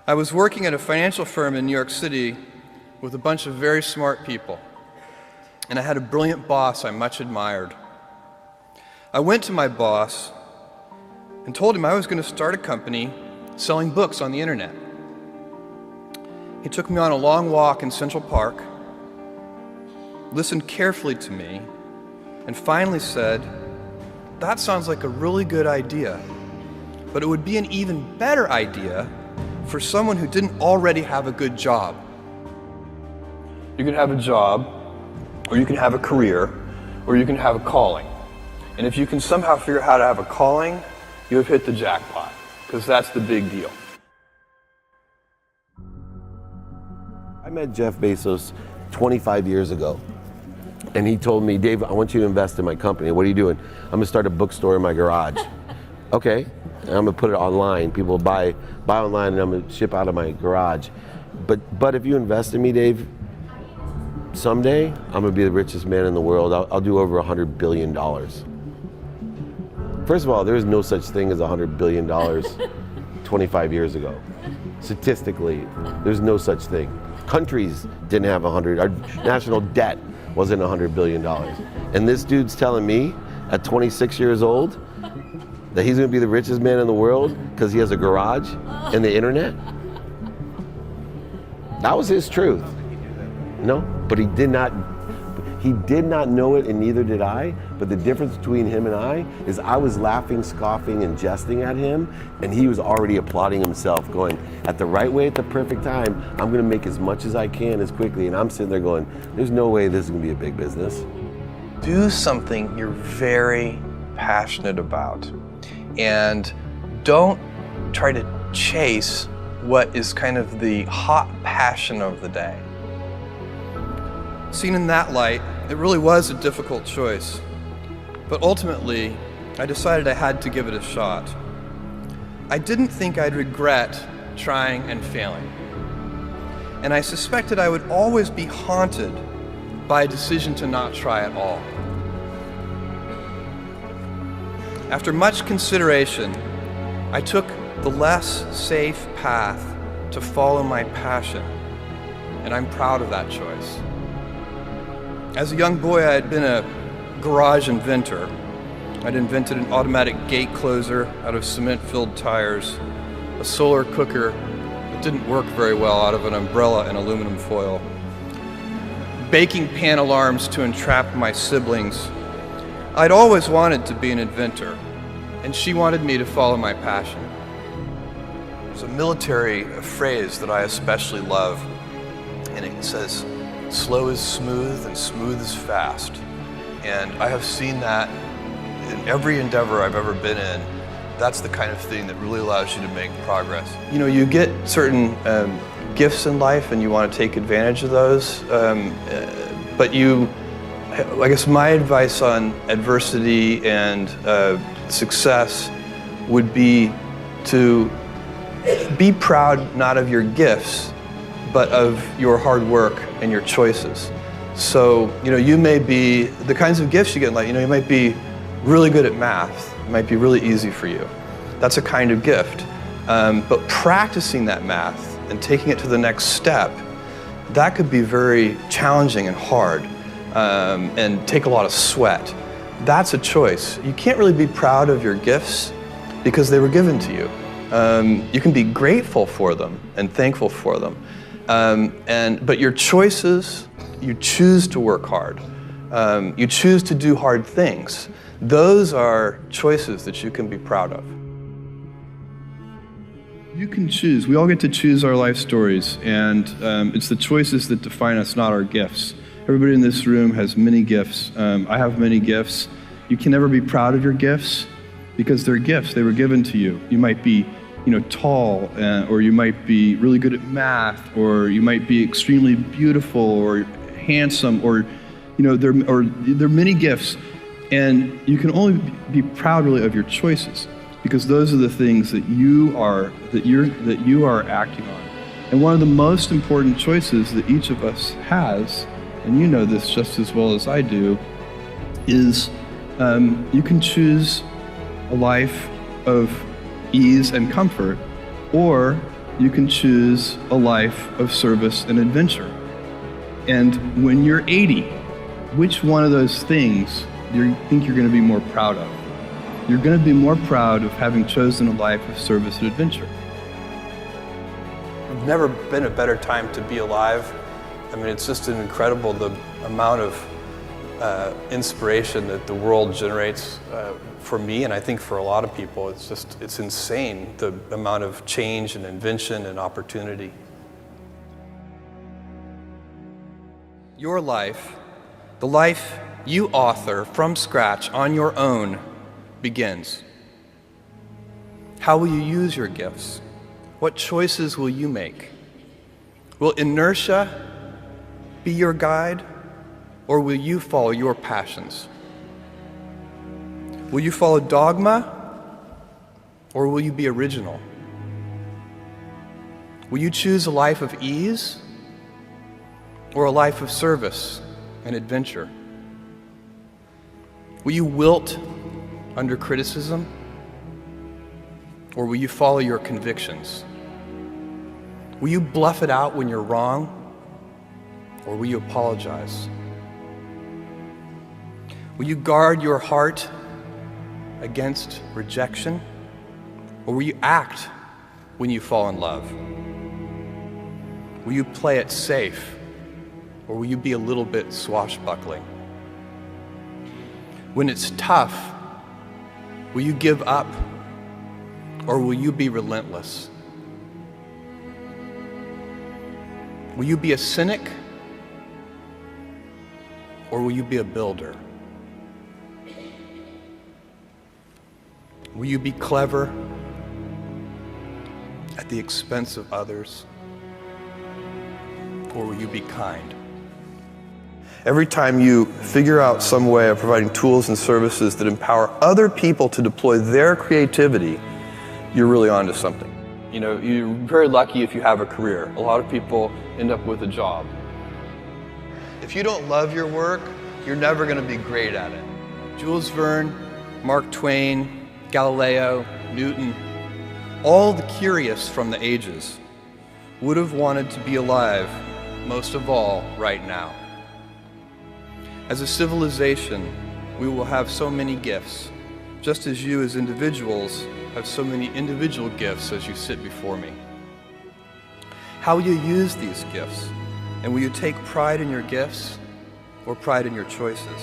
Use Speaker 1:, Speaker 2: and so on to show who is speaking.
Speaker 1: I was working at a financial firm in New York City with a bunch of very smart people, and I had a brilliant boss I much admired. I went to my boss and told him I was going to start a company selling books on the internet. He took me on a long walk in Central Park, listened carefully to me, and finally said, "That sounds like a really good idea, but it would be an even better idea for someone who didn't already have a good job." You can have a job, or you can have a career, or you can have a calling. And if you can somehow figure out how to have a calling, you have hit the jackpot, because that's the big deal.
Speaker 2: I met Jeff Bezos 25 years ago, and he told me, "Dave, I want you to invest in my company." "What are you doing?" "I'm gonna start a bookstore in my garage." "Okay, and I'm gonna put it online. People buy online, and I'm gonna ship out of my garage. But if you invest in me, Dave, someday I'm gonna be the richest man in the world. I'll do over $100 billion. First of all, there is no such thing as $100 billion 25 years ago. Statistically, there's no such thing. Countries didn't have 100, our national debt wasn't $100 billion. And this dude's telling me at 26 years old that he's gonna be the richest man in the world because he has a garage and the internet? That was his truth. No, but he did not know it, and neither did I. But the difference between him and I is I was laughing, scoffing, and jesting at him, and he was already applauding himself, going, at the right way, at the perfect time, I'm gonna make as much as I can as quickly. And I'm sitting there going, there's no way this is gonna be a big business.
Speaker 1: Do something you're very passionate about, and don't try to chase what is kind of the hot passion of the day. Seen in that light, it really was a difficult choice, but ultimately, I decided I had to give it a shot. I didn't think I'd regret trying and failing, and I suspected I would always be haunted by a decision to not try at all. After much consideration, I took the less safe path to follow my passion, and I'm proud of that choice. As a young boy, I had been a garage inventor. I'd invented an automatic gate closer out of cement-filled tires, a solar cooker that didn't work very well out of an umbrella and aluminum foil, baking pan alarms to entrap my siblings. I'd always wanted to be an inventor, and she wanted me to follow my passion. There's a military phrase that I especially love, and it says, "Slow is smooth and smooth is fast." And I have seen that in every endeavor I've ever been in. That's the kind of thing that really allows you to make progress. You know, you get certain gifts in life and you want to take advantage of those, but I guess my advice on adversity and success would be to be proud not of your gifts, but of your hard work and your choices. So, you may be, the kinds of gifts you get in life, you might be really good at math. It might be really easy for you. That's a kind of gift. But practicing that math and taking it to the next step, that could be very challenging and hard, and take a lot of sweat. That's a choice. You can't really be proud of your gifts because they were given to you. You can be grateful for them and thankful for them. But your choices, you choose to work hard. You choose to do hard things. Those are choices that you can be proud of. You can choose. We all get to choose our life stories, and it's the choices that define us, not our gifts. Everybody in this room has many gifts. I have many gifts. You can never be proud of your gifts because they're gifts. They were given to you. You might be tall, or you might be really good at math, or you might be extremely beautiful or handsome, or there are many gifts, and you can only be proud really of your choices because those are the things that you are acting on. And one of the most important choices that each of us has, and you know this just as well as I do, is you can choose a life of ease and comfort, or you can choose a life of service and adventure. And when you're 80, which one of those things do you think you're going to be more proud of? You're going to be more proud of having chosen a life of service and adventure. There's never been a better time to be alive. I mean, it's just incredible the amount of inspiration that the world generates for me, and I think for a lot of people. It's insane, the amount of change and invention and opportunity. Your life, the life you author from scratch on your own, begins. How will you use your gifts? What choices will you make? Will inertia be your guide, or will you follow your passions? Will you follow dogma, or will you be original? Will you choose a life of ease, or a life of service and adventure? Will you wilt under criticism, or will you follow your convictions? Will you bluff it out when you're wrong, or will you apologize? Will you guard your heart against rejection, or will you act when you fall in love? Will you play it safe, or will you be a little bit swashbuckling? When it's tough, will you give up, or will you be relentless? Will you be a cynic, or will you be a builder? Will you be clever at the expense of others, or will you be kind? Every time you figure out some way of providing tools and services that empower other people to deploy their creativity, you're really onto something. You know, you're very lucky if you have a career. A lot of people end up with a job. If you don't love your work, you're never going to be great at it. Jules Verne, Mark Twain, Galileo, Newton, all the curious from the ages would have wanted to be alive, most of all, right now. As a civilization, we will have so many gifts, just as you as individuals have so many individual gifts as you sit before me. How will you use these gifts? And will you take pride in your gifts or pride in your choices?